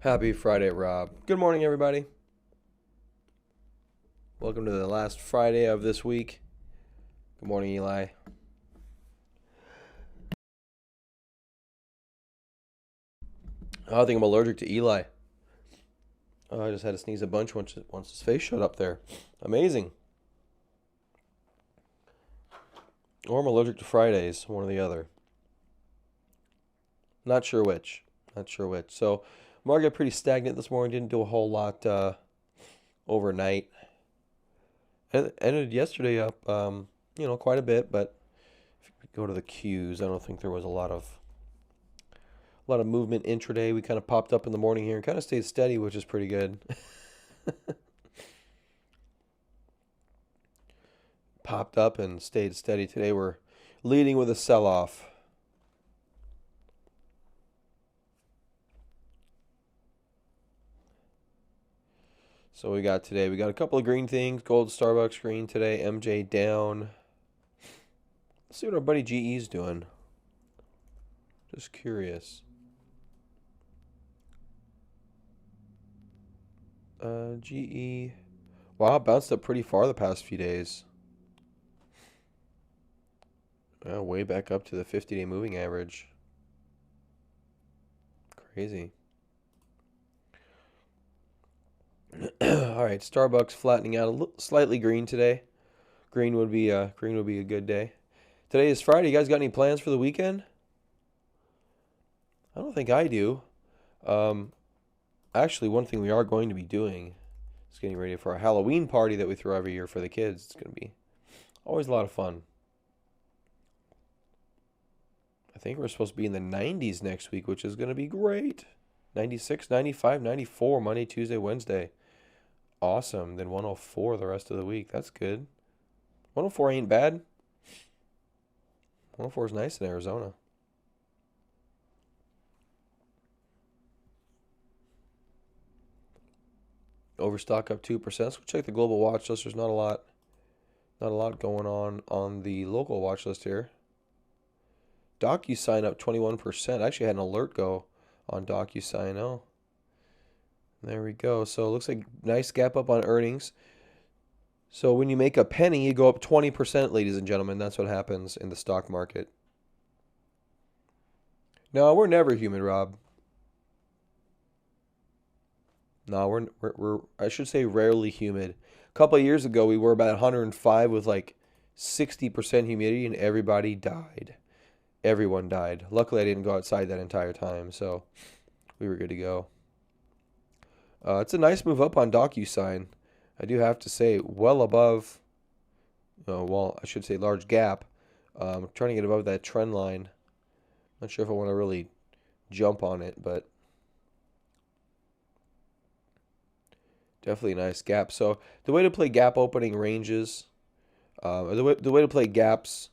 Happy Friday, Rob. Good morning, everybody. Welcome to the last Friday of this week. Good morning, Eli. Oh, I think I'm allergic to Eli. Oh, I just had to sneeze a bunch once his face showed up there. Amazing. Or I'm allergic to Fridays, one or the other. Not sure which. So, market pretty stagnant this morning. Didn't do a whole lot overnight. Ended yesterday up, quite a bit. But if you go to the Qs, I don't think there was a lot of movement intraday. We kind of popped up in the morning here and kind of stayed steady, which is pretty good. Popped up and stayed steady. Today we're leading with a sell-off. So we got a couple of green things. Gold Starbucks green today. MJ down. Let's see what our buddy GE's doing. Just curious. GE. Wow, bounced up pretty far the past few days. Way back up to the 50-day moving average. Crazy. All right, Starbucks flattening out slightly green today. Green would be a good day. Today is Friday. You guys got any plans for the weekend? I don't think I do. Actually, one thing we are going to be doing is getting ready for our Halloween party that we throw every year for the kids. It's going to be always a lot of fun. I think we're supposed to be in the 90s next week, which is going to be great. 96, 95, 94, Monday, Tuesday, Wednesday. Awesome. Then 104 the rest of the week. That's good. 104 ain't bad. 104 is nice in Arizona. Overstock up 2%. So we'll check the global watch list. There's not a lot going on the local watch list here. DocuSign up 21%. I actually had an alert go on DocuSign. Oh, there we go. So it looks like nice gap up on earnings. So when you make a penny, you go up 20%, ladies and gentlemen. That's what happens in the stock market. No, we're never humid, Rob. No, we're I should say rarely humid. A couple of years ago, we were about 105 with like 60% humidity, and everybody died. Everyone died. Luckily, I didn't go outside that entire time, so we were good to go. It's a nice move up on DocuSign. I do have to say, well above, I should say large gap. Trying to get above that trend line. Not sure if I want to really jump on it, but definitely a nice gap. So the way to play gap opening ranges, the way to play gaps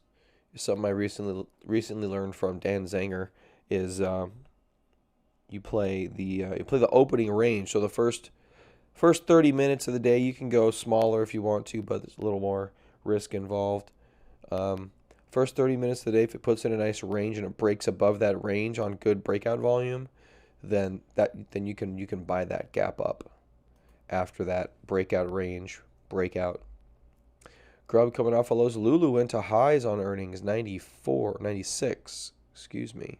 is something I recently learned from Dan Zanger. Is you play the opening range. So the first 30 minutes of the day, you can go smaller if you want to, but there's a little more risk involved. First 30 minutes of the day, if it puts in a nice range and it breaks above that range on good breakout volume, then you can buy that gap up after that breakout range breakout. Grub coming off of lows. Lulu went to highs on earnings, 96, excuse me.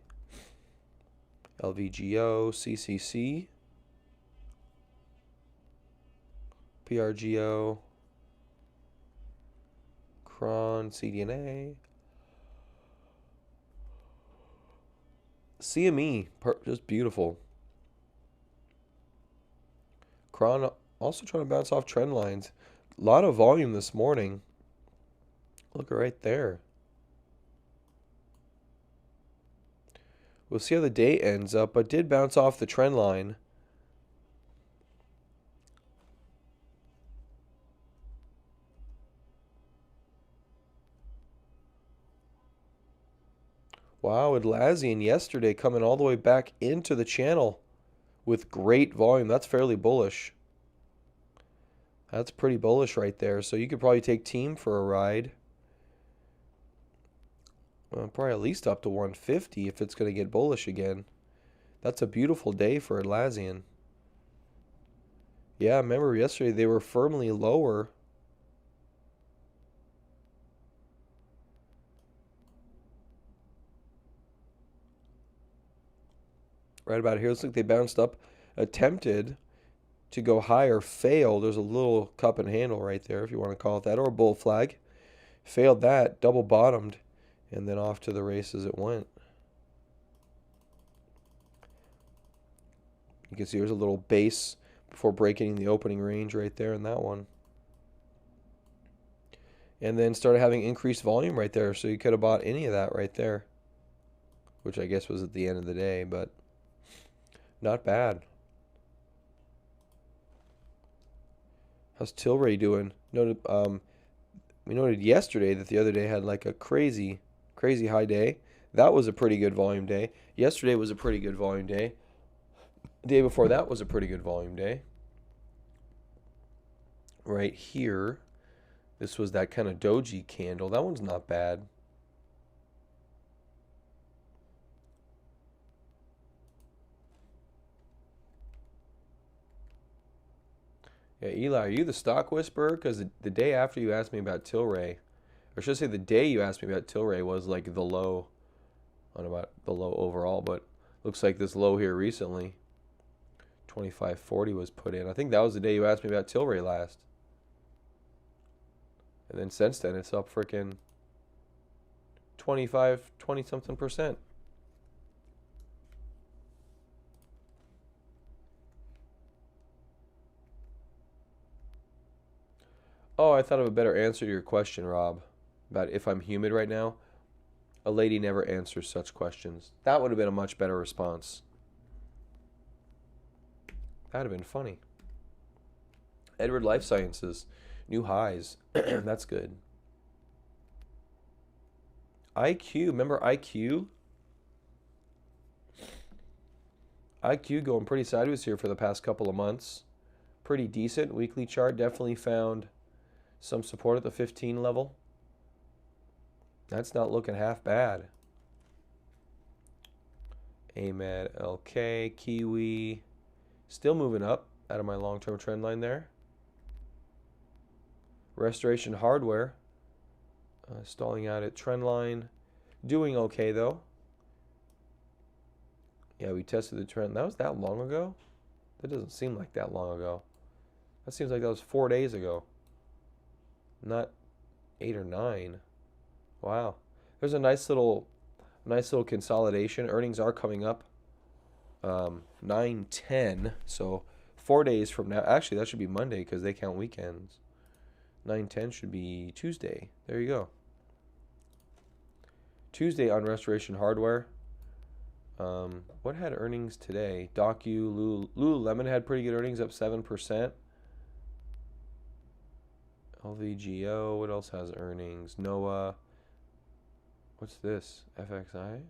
LVGO, CCC, PRGO, Cron, CDNA, CME, just beautiful. Cron also trying to bounce off trend lines. A lot of volume this morning. Look right there. We'll see how the day ends up, but did bounce off the trend line. Wow, Atlassian yesterday coming all the way back into the channel with great volume. That's fairly bullish. That's pretty bullish right there. So you could probably take Team for a ride. Probably at least up to 150 if it's going to get bullish again. That's a beautiful day for Atlassian. Yeah, remember yesterday they were firmly lower. Right about here. Looks like they bounced up, attempted to go higher, failed. There's a little cup and handle right there, if you want to call it that, or a bull flag. Failed that, double bottomed, and then off to the races it went. You can see there's a little base before breaking the opening range right there in that one. And then started having increased volume right there, so you could have bought any of that right there, which I guess was at the end of the day, but not bad. How's Tilray doing? We noted yesterday that the other day had like a crazy, crazy high day. That was a pretty good volume day. Yesterday was a pretty good volume day. The day before that was a pretty good volume day. Right here, this was that kind of doji candle. That one's not bad. Yeah, Eli, are you the stock whisperer? Because the day after you asked me about Tilray, or should I say the day you asked me about Tilray was like the low, on about the low overall, but looks like this low here recently, 25.40 was put in. I think that was the day you asked me about Tilray last. And then since then, it's up freaking 20 something percent. Oh, I thought of a better answer to your question, Rob, about if I'm humid right now. A lady never answers such questions. That would have been a much better response. That would have been funny. Edward Life Sciences, new highs. That's good. IQ, remember IQ? IQ going pretty sideways here for the past couple of months. Pretty decent. Weekly chart definitely found some support at the 15 level. That's not looking half bad. AMAD, LK, Kiwi. Still moving up out of my long-term trend line there. Restoration Hardware. Stalling out at trend line. Doing okay, though. Yeah, we tested the trend. That was that long ago? That doesn't seem like that long ago. That seems like that was 4 days ago. Not 8 or 9. Wow. There's a nice little consolidation. Earnings are coming up. 9/10. So 4 days from now. Actually, that should be Monday because they count weekends. 9/10 should be Tuesday. There you go. Tuesday on Restoration Hardware. What had earnings today? Lululemon had pretty good earnings, up 7%. LVGO, what else has earnings? Noah. What's this? FXI?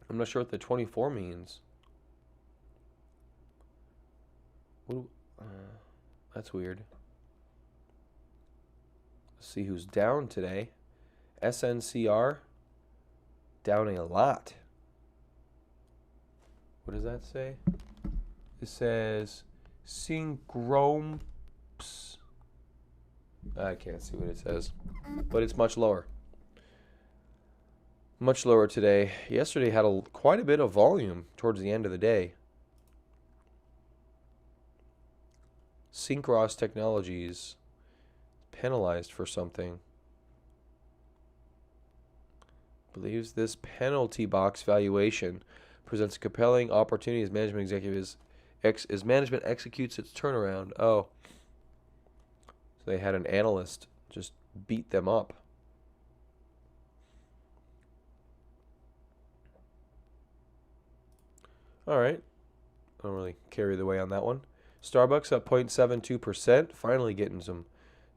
I'm not sure what the 24 means. What? That's weird. Let's see who's down today. SNCR downing a lot. What does that say? It says Synchromes. I can't see what it says, but it's much lower. Much lower today. Yesterday had quite a bit of volume towards the end of the day. Synchros Technologies penalized for something. Believes this penalty box valuation presents a compelling opportunity as management as management executes its turnaround. Oh, so they had an analyst just beat them up. All right, I don't really carry the way on that one. Starbucks up 0.72%. Finally getting some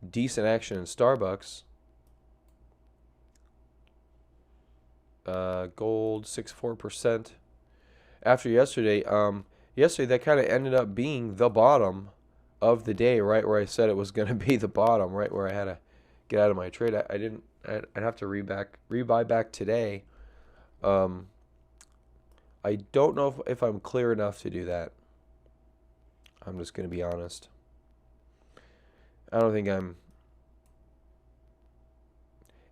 decent action in Starbucks. Gold 6.4%. After yesterday, that kind of ended up being the bottom of the day, right where I said it was going to be the bottom, right where I had a get out of my trade. I didn't. I'd have to rebuy back today. Um, I don't know if I'm clear enough to do that. I'm just gonna be honest. I don't think I'm.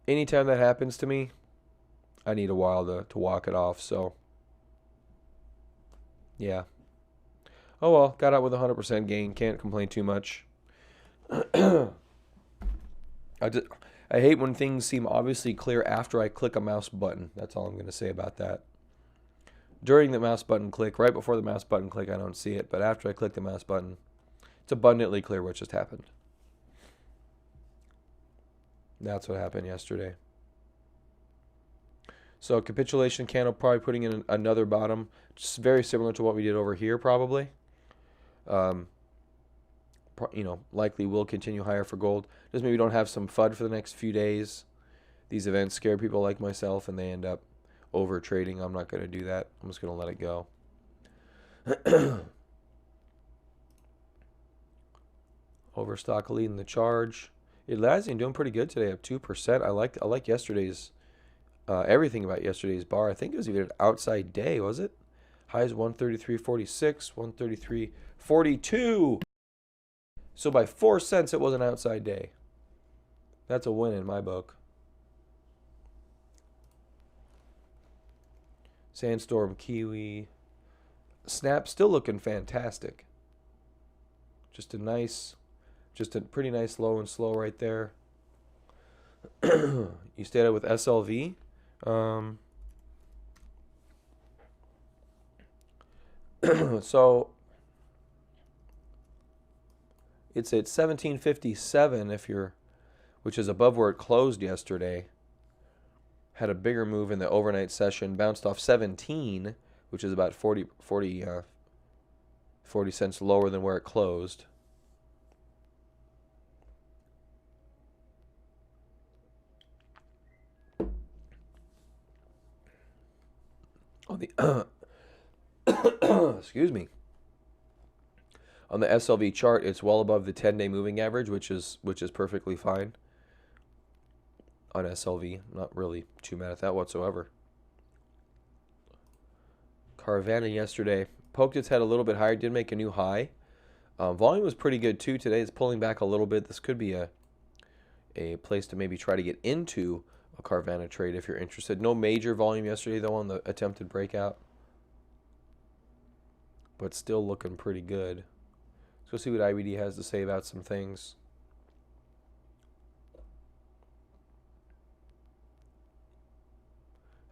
Anytime that happens to me, I need a while to walk it off. So yeah. Oh well, got out with 100% gain. Can't complain too much. I just, I hate when things seem obviously clear after I click a mouse button. That's all I'm going to say about that. During the mouse button click, right before the mouse button click, I don't see it. But after I click the mouse button, it's abundantly clear what just happened. That's what happened yesterday. So capitulation candle, probably putting in another bottom, just very similar to what we did over here, probably. Um, likely will continue higher for gold. Just maybe don't have some FUD for the next few days. These events scare people like myself, and they end up over trading. I'm not going to do that. I'm just going to let it go. Overstock leading the charge. Atlassian doing pretty good today, up 2%. I like yesterday's everything about yesterday's bar. I think it was even an outside day, was it? Highs 133.46, 133.42. So by 4 cents, it was an outside day. That's a win in my book. Sandstorm, Kiwi. Snap still looking fantastic. Just a pretty nice low and slow right there. You stayed out with SLV. So it's at 1757 which is above where it closed yesterday. Had a bigger move in the overnight session, bounced off 17, which is about 40 cents lower than where it closed. On the excuse me. On the SLV chart, it's well above the 10-day moving average, which is perfectly fine. On SLV, not really too mad at that whatsoever. Carvana yesterday poked its head a little bit higher, did make a new high. Volume was pretty good too today. It's pulling back a little bit. This could be a place to maybe try to get into a Carvana trade if you're interested. No major volume yesterday though on the attempted breakout, but still looking pretty good. Let's go see what IBD has to say about some things.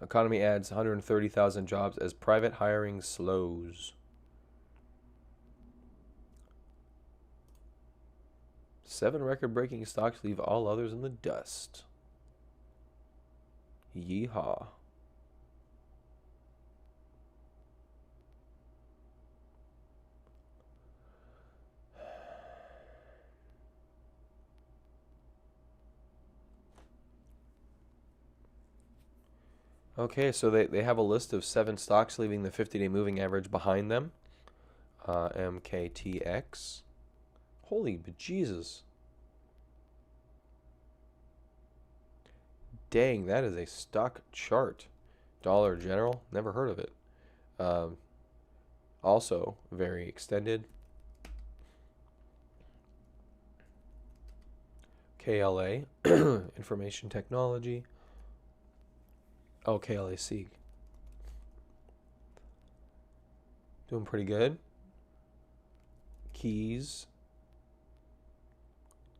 Economy adds 130,000 jobs as private hiring slows. 7 record-breaking stocks leave all others in the dust. Yeehaw. Okay, so they have a list of 7 stocks leaving the 50-day moving average behind them. MKTX. Holy bejesus. Dang, that is a stock chart. Dollar General, never heard of it. Also very extended. KLA, Information Technology. Oh, KLA Sieg. Doing pretty good. Keys.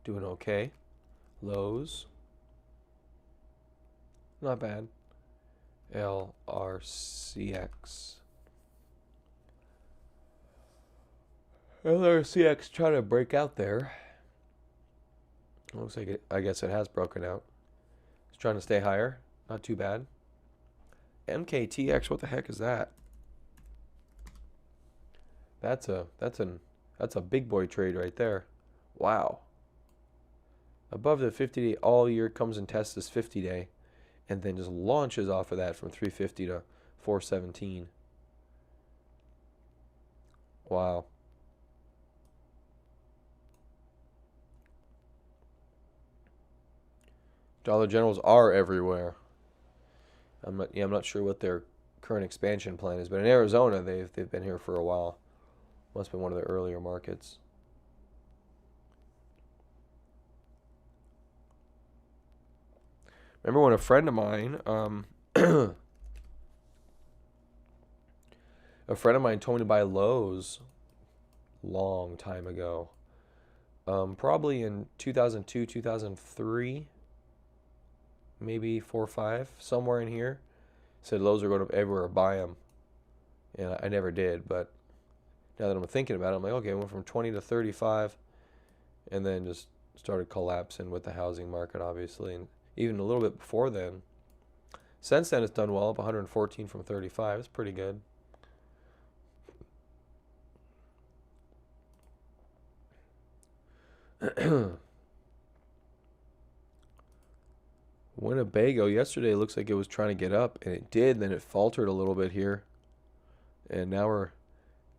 Doing okay. Lowe's. Not bad. LRCX. LRCX trying to break out there. Looks like it. I guess it has broken out. It's trying to stay higher. Not too bad. MKTX. What the heck is that? That's a big boy trade right there. Wow. Above the 50-day all year comes and tests this 50-day, and then just launches off of that from 350 to 417. Wow. Dollar Generals are everywhere. I'm not sure what their current expansion plan is, but in Arizona they've been here for a while. Must have been one of the earlier markets. Remember when a friend of mine, a friend of mine told me to buy Lowe's long time ago. Probably in 2002, 2003, maybe 4 or 5, somewhere in here. Said Lowe's are going to everywhere, buy them. And I never did, but now that I'm thinking about it, I'm like, okay, I went from 20 to 35, and then just started collapsing with the housing market, obviously, and even a little bit before then. Since then, it's done well, up 114 from 35. It's pretty good. Winnebago yesterday looks like it was trying to get up, and it did. Then it faltered a little bit here, and now we're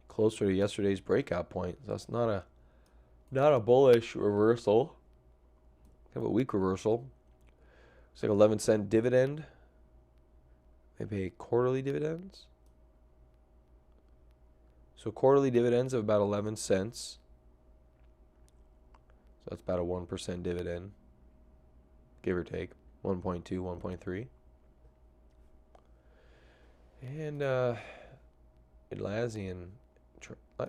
closer to yesterday's breakout point. So that's not a bullish reversal. Kind of a weak reversal. It's like 11-cent dividend. They pay quarterly dividends. So quarterly dividends of about 11 cents. So that's about a 1% dividend, give or take. 1.2, 1.3. And Atlassian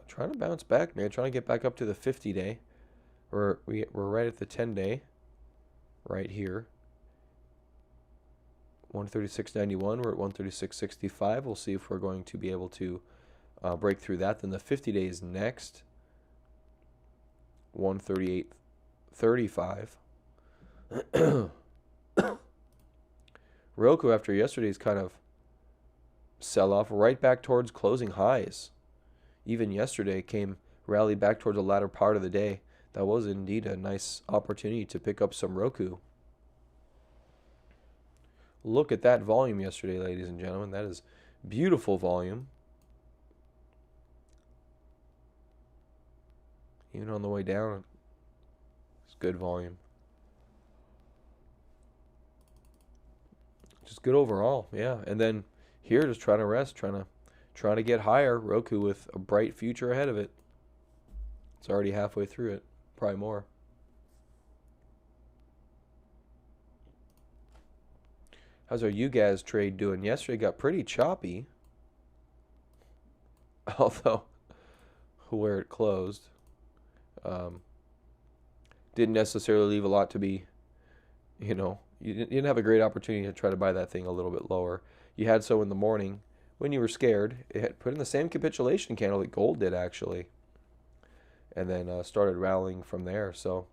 trying to bounce back, man. Trying to get back up to the 50-day. We're right at the 10-day right here. 136.91. We're at 136.65. We'll see if we're going to be able to break through that. Then the 50 days next. 138.35. Roku, after yesterday's kind of sell-off, right back towards closing highs. Even yesterday rallied back towards the latter part of the day. That was indeed a nice opportunity to pick up some Roku. Look at that volume yesterday, ladies and gentlemen. That is beautiful volume. Even on the way down, it's good volume. Just good overall, yeah. And then here, just trying to rest, trying to get higher. Roku with a bright future ahead of it. It's already halfway through it, probably more. How's our UGAZ trade doing? Yesterday got pretty choppy, although where it closed didn't necessarily leave a lot to be, you didn't have a great opportunity to try to buy that thing a little bit lower. You had so in the morning when you were scared. It had put in the same capitulation candle that gold did, actually, and then started rallying from there. So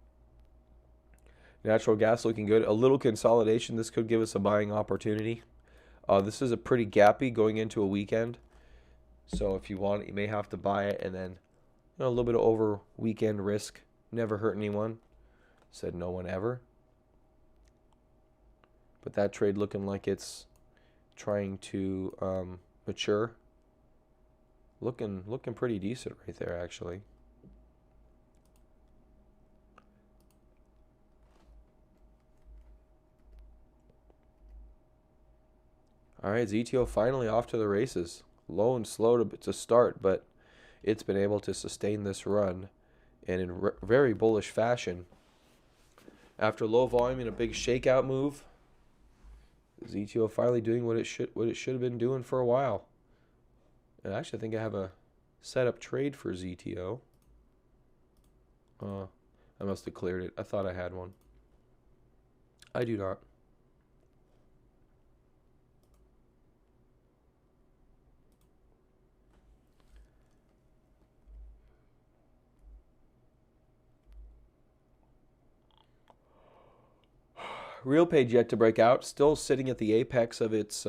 natural gas looking good. A little consolidation. This could give us a buying opportunity. This is a pretty gappy going into a weekend. So if you want it, you may have to buy it, and then a little bit of over weekend risk. Never hurt anyone. Said no one ever. But that trade looking like it's trying to mature. Looking pretty decent right there, actually. All right, ZTO finally off to the races. Low and slow to start, but it's been able to sustain this run, and in very bullish fashion. After low volume and a big shakeout move, ZTO finally doing what it should have been doing for a while. And actually, I think I have a setup trade for ZTO. I must have cleared it. I thought I had one. I do not. RealPage yet to break out, still sitting at the apex of its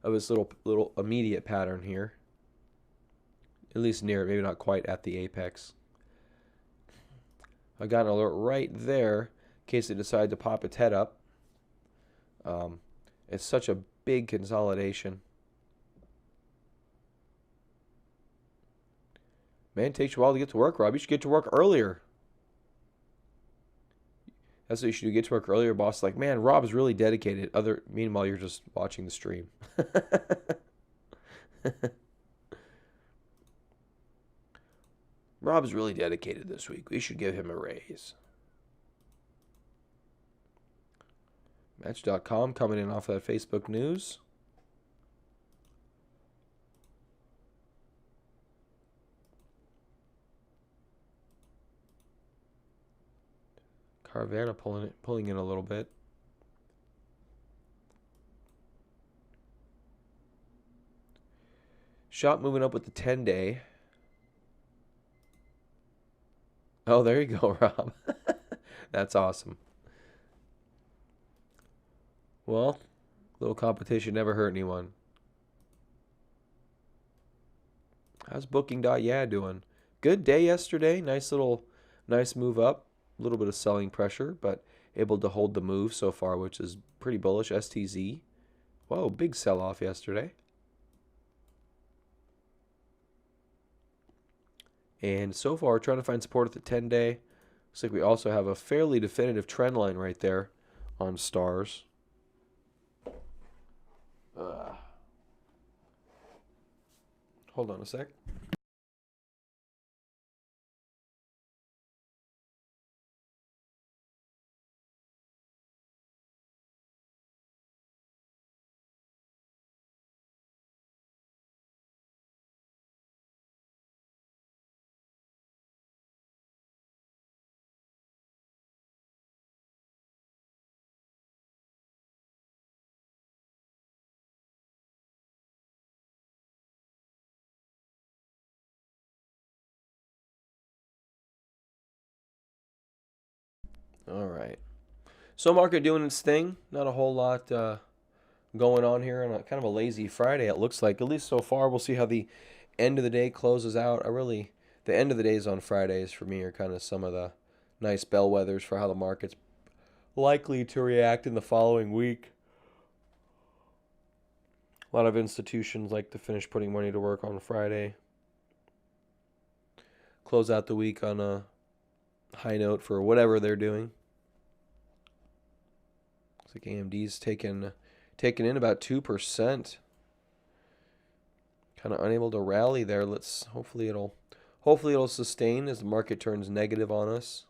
little immediate pattern here. At least near it, maybe not quite at the apex. I got an alert right there in case it decided to pop its head up. It's such a big consolidation. Man, it takes you a while to get to work, Rob. You should get to work earlier. That's what you should do. Get to work earlier. Boss is like, man, Rob's really dedicated. Meanwhile, you're just watching the stream. Rob's really dedicated this week. We should give him a raise. Match.com coming in off that Facebook news. Carvana pulling in a little bit. Shop moving up with the 10-day. Oh, there you go, Rob. That's awesome. Well, little competition never hurt anyone. How's Booking.yeah doing? Good day yesterday. Nice move up. A little bit of selling pressure, but able to hold the move so far, which is pretty bullish. STZ. Whoa, big sell-off yesterday. And so far, we're trying to find support at the 10-day. Looks like we also have a fairly definitive trend line right there on stars. Hold on a sec. All right. So market doing its thing. Not a whole lot going on here on kind of a lazy Friday, it looks like. At least so far. We'll see how the end of the day closes out. The end of the days on Fridays for me are kind of some of the nice bellwethers for how the market's likely to react in the following week. A lot of institutions like to finish putting money to work on Friday. Close out the week on a high note for whatever they're doing. Looks like AMD's taken in about 2%. Kind of unable to rally there. Hopefully it'll sustain as the market turns negative on us.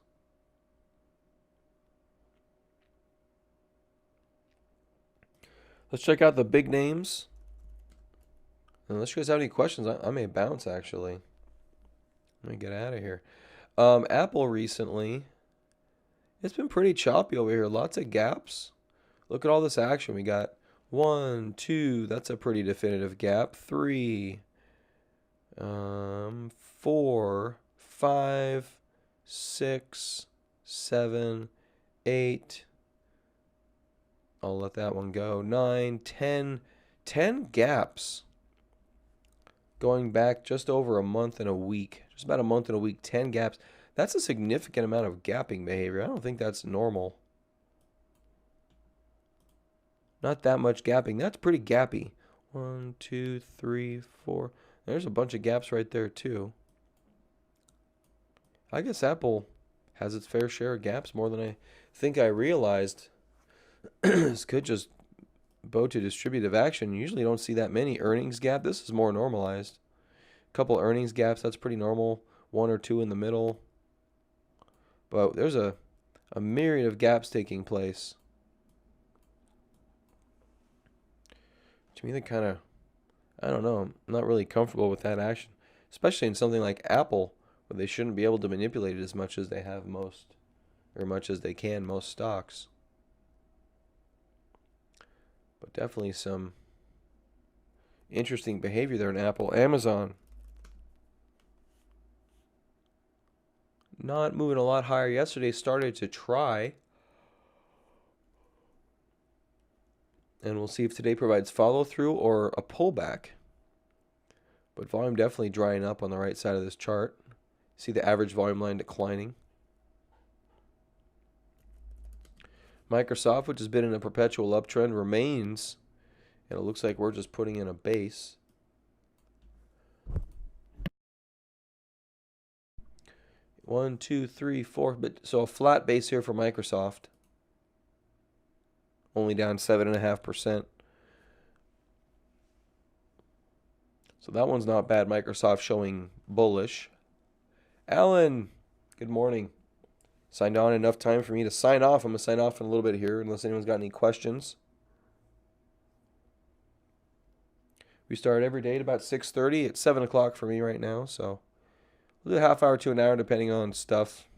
Let's check out the big names. Unless you guys have any questions, I may bounce actually. Let me get out of here. Apple recently, it's been pretty choppy over here. Lots of gaps. Look at all this action. We got 1, 2. That's a pretty definitive gap. 3, 4, 5, 6, 7, 8. I'll let that one go. 9, 10. 10 gaps. Going back just over a month and a week. Just about a month and a week. 10 gaps. That's a significant amount of gapping behavior. I don't think that's normal. Not that much gapping. That's pretty gappy. 1, 2, 3, 4. There's a bunch of gaps right there too. I guess Apple has its fair share of gaps, more than I think I realized. This could just bow to distributive action. You usually don't see that many earnings gap. This is more normalized. A couple earnings gaps, that's pretty normal. 1 or 2 in the middle. But there's a myriad of gaps taking place. To me, they kind of, I don't know, I'm not really comfortable with that action. Especially in something like Apple, where they shouldn't be able to manipulate it as much as they have most stocks. But definitely some interesting behavior there in Apple. Amazon, not moving a lot higher yesterday, started to try. And we'll see if today provides follow-through or a pullback. But volume definitely drying up on the right side of this chart. See the average volume line declining. Microsoft, which has been in a perpetual uptrend, remains. And it looks like we're just putting in a base. 1, 2, 3, 4. But so a flat base here for Microsoft. Only down 7.5%. So that one's not bad. Microsoft showing bullish. Alan, good morning. Signed on enough time for me to sign off. I'm going to sign off in a little bit here unless anyone's got any questions. We start every day at about 6:30. It's 7 o'clock for me right now, so we'll do a half hour to an hour depending on stuff.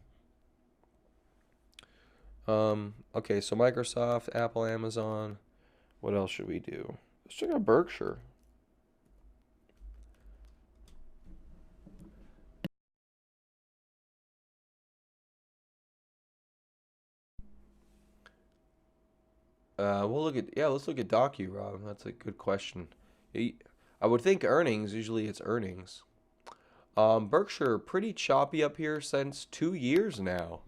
Okay, so Microsoft, Apple, Amazon. What else should we do? Let's check out Berkshire. Let's look at DocuRob. That's a good question. I would think earnings. Usually it's earnings. Berkshire pretty choppy up here since 2 years now.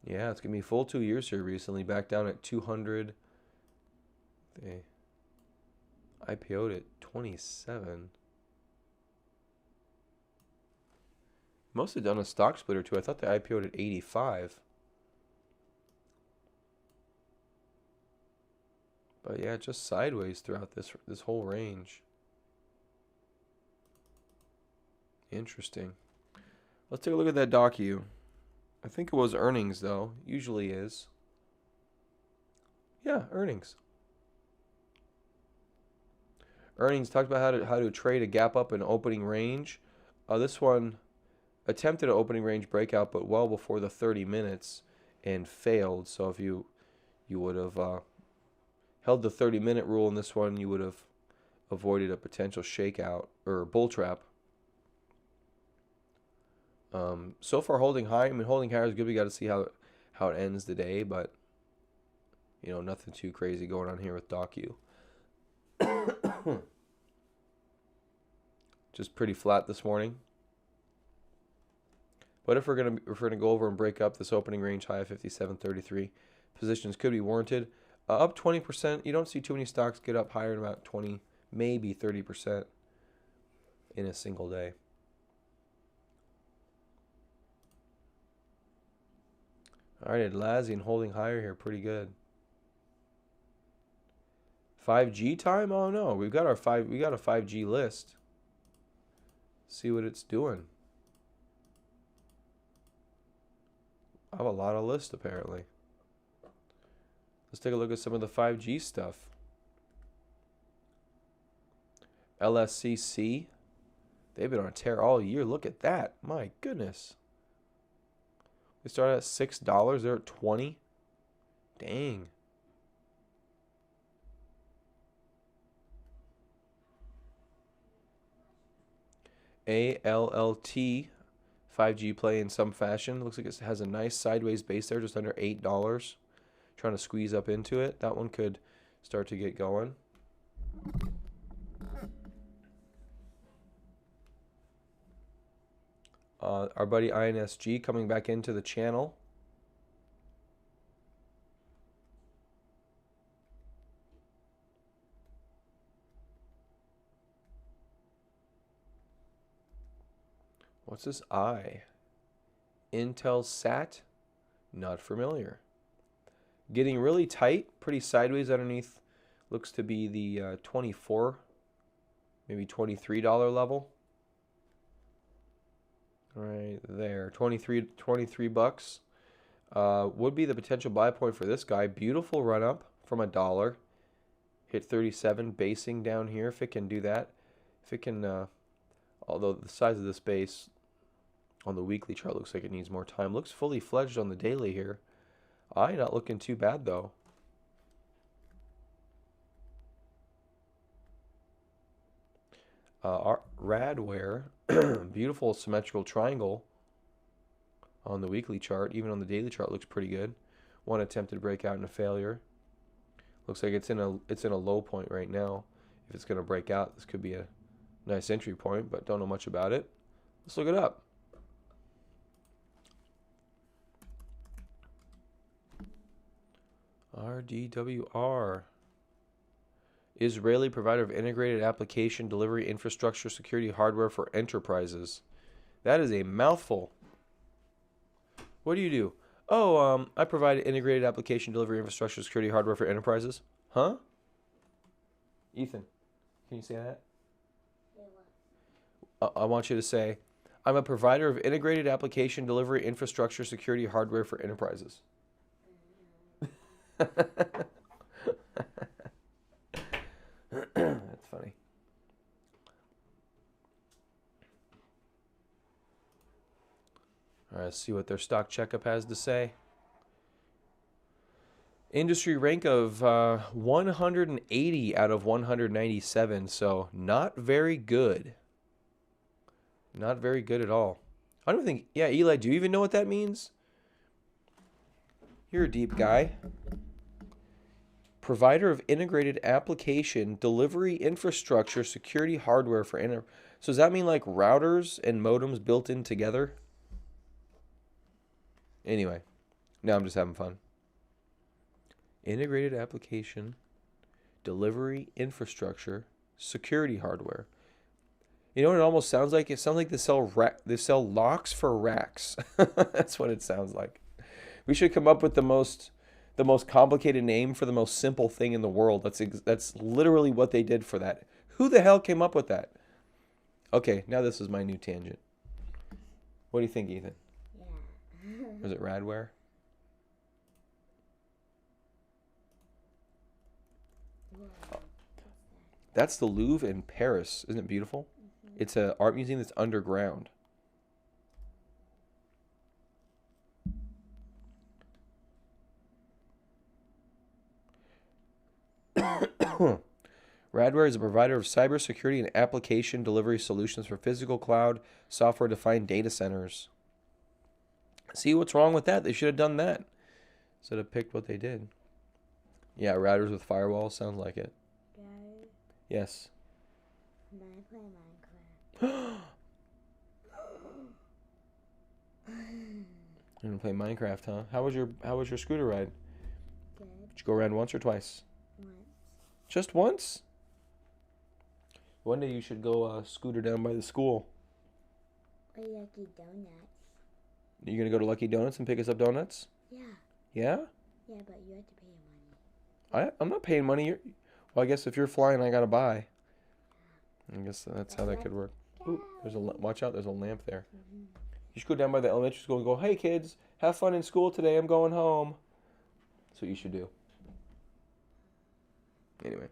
Yeah, it's gonna be full 2 years here recently. Back down at 200. They IPO'd at 27. Must have done a stock split or two. I thought they IPO'd at 85. But yeah, just sideways throughout this whole range. Interesting. Let's take a look at that docu. I think it was earnings though. Usually is. Yeah, earnings. Earnings talked about how to trade a gap up an opening range. This one attempted an opening range breakout, but well before the 30 minutes and failed. So if you would have held the 30-minute rule in this one, you would have avoided a potential shakeout or bull trap. So far holding high. I mean, holding higher is good. We got to see how it ends the day, but nothing too crazy going on here with Docu. Just pretty flat this morning. But if we're gonna go over and break up this opening range high of 57.33, positions could be warranted. Up 20%. You don't see too many stocks get up higher than about 20, maybe 30% in a single day. All right, Atlassian holding higher here, pretty good. 5G time? Oh no, we got a 5G list. See what it's doing. I have a lot of lists apparently. Let's take a look at some of the 5G stuff. LSCC, they've been on a tear all year. Look at that. My goodness. We started at $6. They're at 20. Dang. ALLT, 5G play in some fashion. Looks like it has a nice sideways base there, just under $8. Trying to squeeze up into it. That one could start to get going. Our buddy INSG coming back into the channel. What's this I? Intelsat? Not familiar. Getting really tight, pretty sideways underneath. Looks to be the 24, maybe $23 level. Right there, 23 bucks. Would be the potential buy point for this guy. Beautiful run up from $1. Hit 37, basing down here if it can do that. If it can, although the size of this base on the weekly chart looks like it needs more time. Looks fully fledged on the daily here. Not looking too bad though. Radware, beautiful symmetrical triangle on the weekly chart. Even on the daily chart looks pretty good. One attempted breakout and a failure. Looks like it's in a low point right now. If it's going to break out, this could be a nice entry point, but don't know much about it. Let's look it up. RDWR. Israeli provider of integrated application delivery infrastructure security hardware for enterprises. That is a mouthful. What do you do? Oh, I provide integrated application delivery infrastructure security hardware for enterprises. Huh? Ethan, can you say that? I want you to say, I'm a provider of integrated application delivery infrastructure security hardware for enterprises. That's funny. All right, let's see what their stock checkup has to say. Industry rank of 180 out of 197, so not very good. Not very good at all. I don't think, yeah, Eli, do you even know what that means? You're a deep guy. Provider of integrated application delivery infrastructure security hardware for So does that mean like routers and modems built in together? Anyway, now I'm just having fun. Integrated application delivery infrastructure security hardware. You know what it almost sounds like? It sounds like they sell locks for racks. That's what it sounds like. We should come up with the most complicated name for the most simple thing in the world. That's literally what they did for that. Who the hell came up with that? Okay, now this is my new tangent. What do you think, Ethan? Yeah. Was it Radware? That's the Louvre in Paris. Isn't it beautiful? Mm-hmm. It's an art museum that's underground. Radware is a provider of cybersecurity and application delivery solutions for physical cloud software-defined data centers. See what's wrong with that? They should have done that instead of picked what they did. Yeah, routers with firewalls sounds like it. Daddy, Yes. when I play Minecraft. You're gonna play Minecraft, huh? How was your scooter ride? Good. Did you go around once or twice? Once. Just once? One day you should go scooter down by the school. Or Lucky Donuts. You gonna go to Lucky Donuts and pick us up donuts? Yeah. Yeah? Yeah, but you have to pay money. I'm not paying money. Well, I guess if you're flying, I gotta buy. I guess that's how that could work. Ooh, watch out. There's a lamp there. Mm-hmm. You should go down by the elementary school and go, "Hey kids, have fun in school today. I'm going home." That's what you should do. Anyway,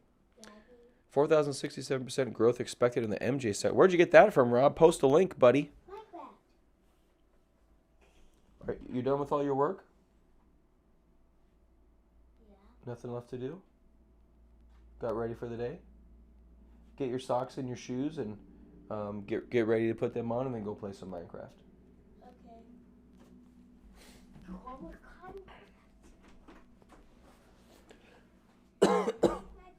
4,067% growth expected in the MJ set. Where'd you get that from, Rob? Post a link, buddy. Minecraft. All right, you done with all your work? Yeah. Nothing left to do? Got ready for the day? Get your socks and your shoes and get ready to put them on and then go play some Minecraft. Okay. Oh my God. My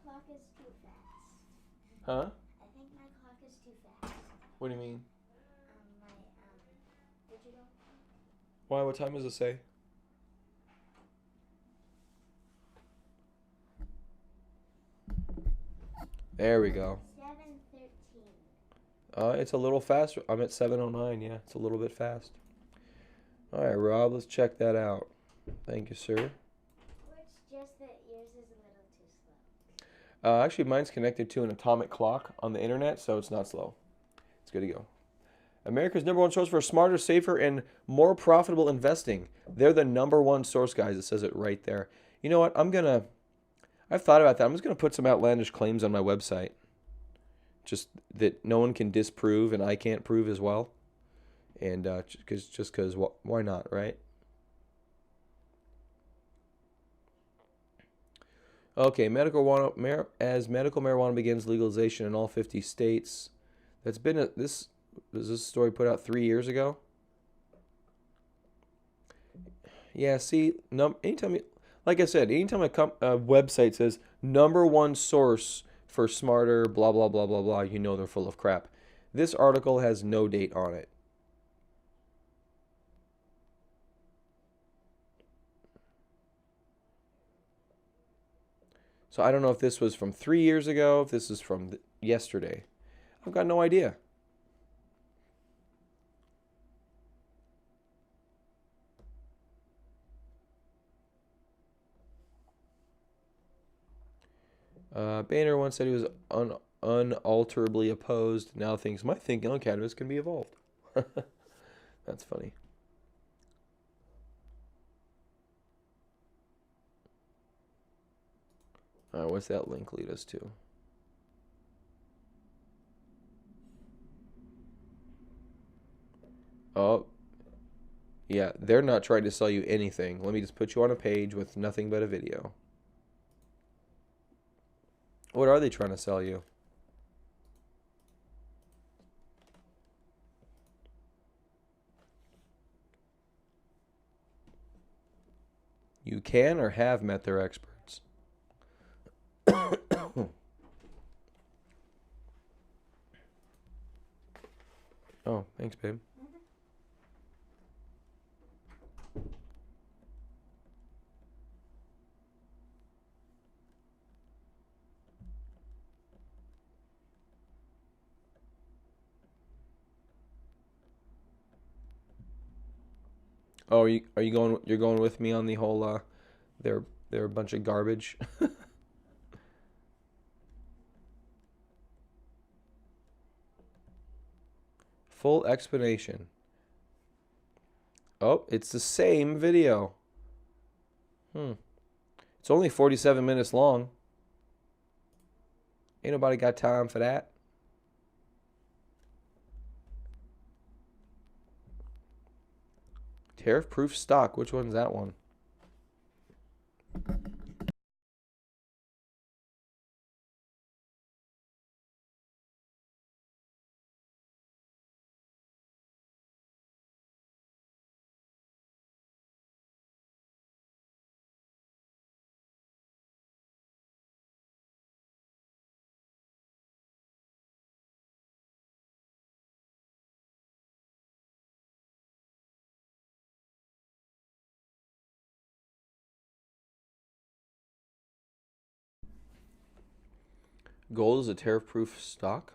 clock is too fast. Huh? I think my clock is too fast. What do you mean? My digital. Why? What time does it say? There we go. 7:13. It's a little faster. I'm at 7:09. Yeah, it's a little bit fast. All right, Rob, let's check that out. Thank you, sir. It's just that yours is a little too slow. Actually, mine's connected to an atomic clock on the internet, so it's not slow. It's good to go. America's #1 source for smarter, safer, and more profitable investing. They're the #1 source, guys. It says it right there. You know what? I've thought about that. I'm just going to put some outlandish claims on my website. Just that no one can disprove and I can't prove as well. And just because, why not, right? Okay, as medical marijuana begins legalization in all 50 states. That's been was this story put out 3 years ago? Yeah, see, anytime, like I said, anytime a website says #1 source for smarter, blah, blah, blah, blah, blah, you know they're full of crap. This article has no date on it. So I don't know if this was from 3 years ago, if this is from yesterday. I've got no idea. Boehner once said he was unalterably opposed. Now thinks my thinking on cannabis can be evolved. That's funny. All right, what's that link lead us to? Oh, yeah, they're not trying to sell you anything. Let me just put you on a page with nothing but a video. What are they trying to sell you? You can or have met their experts. Oh, thanks, babe. Oh, are you going? You're going with me on the whole? They're a bunch of garbage. Full explanation. Oh, it's the same video. It's only 47 minutes long. Ain't nobody got time for that. Tariff-proof stock. Which one's that one? Gold is a tariff-proof stock.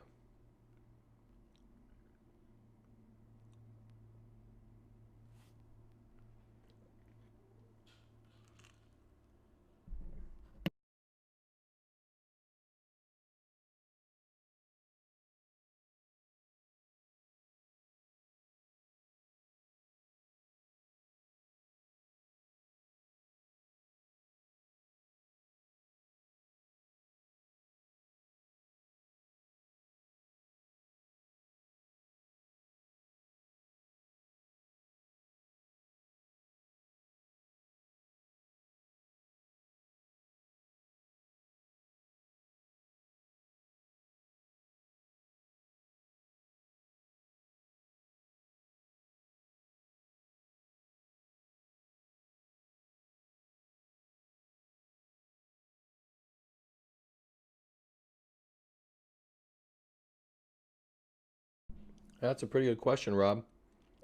That's a pretty good question, Rob.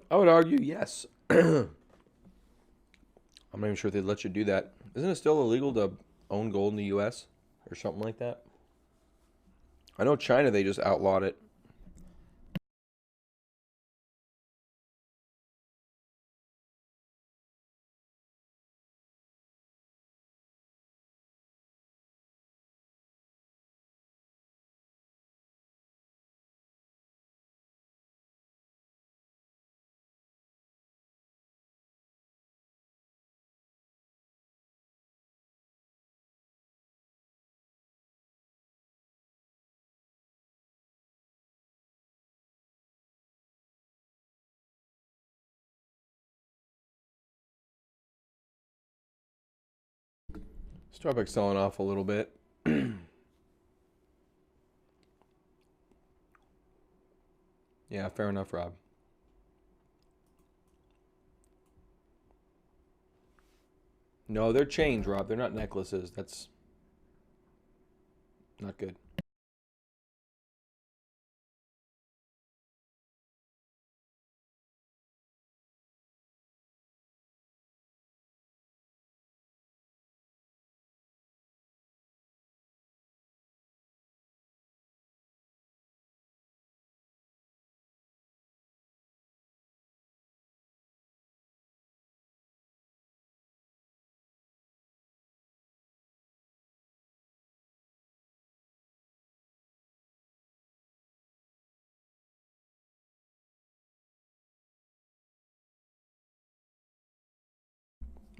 I would argue yes. I'm not even sure if they'd let you do that. Isn't it still illegal to own gold in the U.S. or something like that? I know China, they just outlawed it. Starbucks selling off a little bit. Yeah, fair enough, Rob. No, they're chains, Rob. They're not necklaces. That's not good.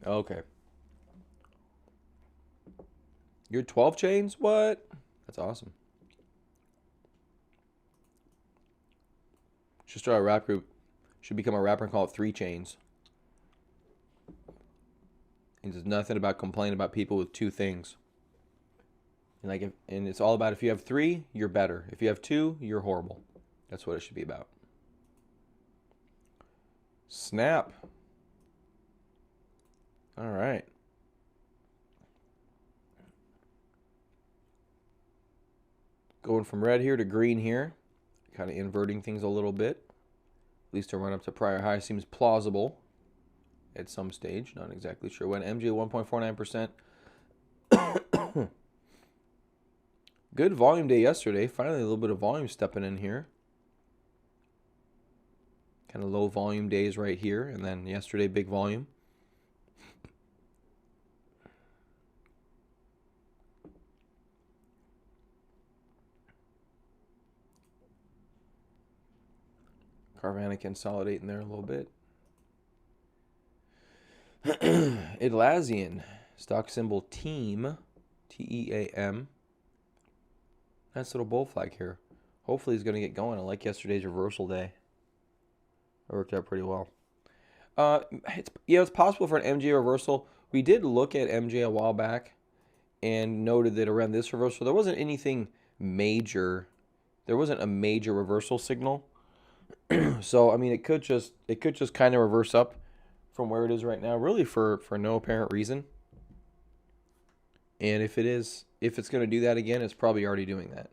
Okay. You're 12 chains? What? That's awesome. Should start a rap group. Should become a rapper and call it 3 Chains. And there's nothing about complaining about people with 2 things. And and it's all about if you have 3, you're better. If you have 2, you're horrible. That's what it should be about. Snap. All right. Going from red here to green here. Kind of inverting things a little bit. At least to run up to prior high seems plausible at some stage. Not exactly sure when. MJ 1.49%. Good volume day yesterday. Finally, a little bit of volume stepping in here. Kind of low volume days right here. And then yesterday, big volume. Carvana consolidating there a little bit. Atlassian, stock symbol TEAM, TEAM. Nice little bull flag here. Hopefully he's going to get going. I like yesterday's reversal day. It worked out pretty well. It's possible for an MJ reversal. We did look at MJ a while back and noted that around this reversal, there wasn't anything major. There wasn't a major reversal signal. So, I mean, it could just kind of reverse up from where it is right now, really for no apparent reason. And if it's going to do that again, it's probably already doing that.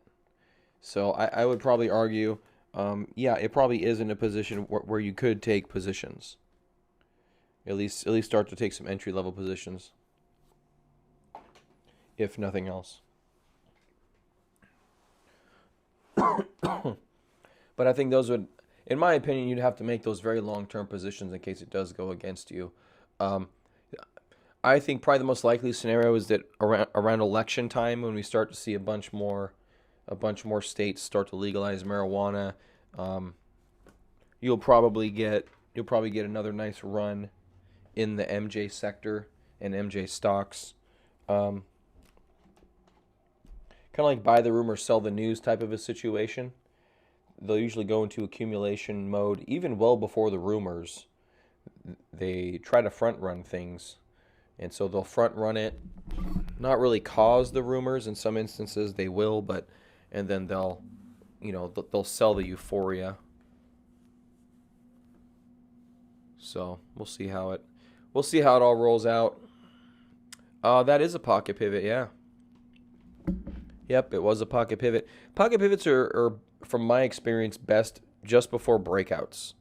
So I would probably argue, yeah, it probably is in a position where you could take positions. At least start to take some entry level positions, if nothing else. But I think those would, in my opinion, you'd have to make those very long-term positions in case it does go against you. I think probably the most likely scenario is that around election time, when we start to see a bunch more states start to legalize marijuana, you'll probably get another nice run in the MJ sector and MJ stocks. Kind of like buy the rumor, sell the news type of a situation. They'll usually go into accumulation mode even well before the rumors. They try to front run things. And so they'll front run it, not really cause the rumors. In some instances they will, and then they'll sell the euphoria. So we'll see how it all rolls out. That is a pocket pivot, yeah. Yep, it was a pocket pivot. Pocket pivots are from my experience, best just before breakouts.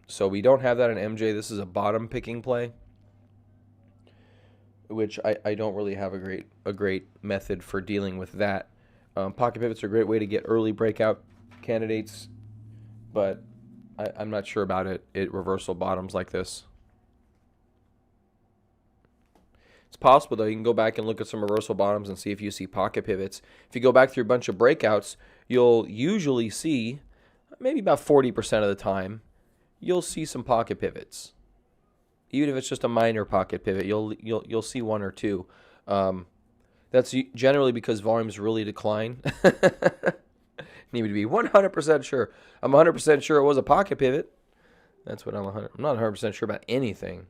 So we don't have that in MJ. This is a bottom picking play, which I don't really have a great method for dealing with that. Pocket pivots are a great way to get early breakout candidates, but I'm not sure about it reversal bottoms like this. It's possible, though. You can go back and look at some reversal bottoms and see if you see pocket pivots. If you go back through a bunch of breakouts, you'll usually see, maybe about 40% of the time, you'll see some pocket pivots. Even if it's just a minor pocket pivot, you'll see one or two. That's generally because volumes really decline. Need to be 100% sure. I'm 100% sure it was a pocket pivot. That's what I'm not 100% sure about anything.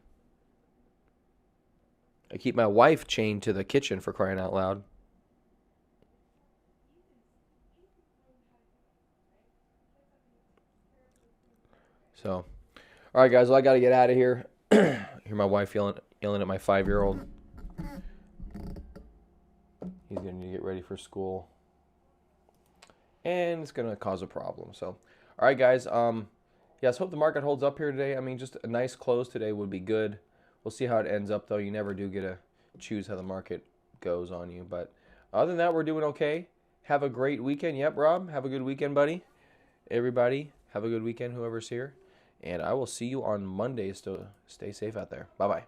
I keep my wife chained to the kitchen, for crying out loud. So, all right, guys. Well, I got to get out of here. Hear my wife yelling at my 5-year-old. He's going to get ready for school, and it's going to cause a problem. So, all right, guys. Yes, hope the market holds up here today. I mean, just a nice close today would be good. We'll see how it ends up, though. You never do get to choose how the market goes on you. But other than that, we're doing okay. Have a great weekend. Yep, Rob. Have a good weekend, buddy. Everybody, have a good weekend, whoever's here. And I will see you on Monday. So stay safe out there. Bye-bye.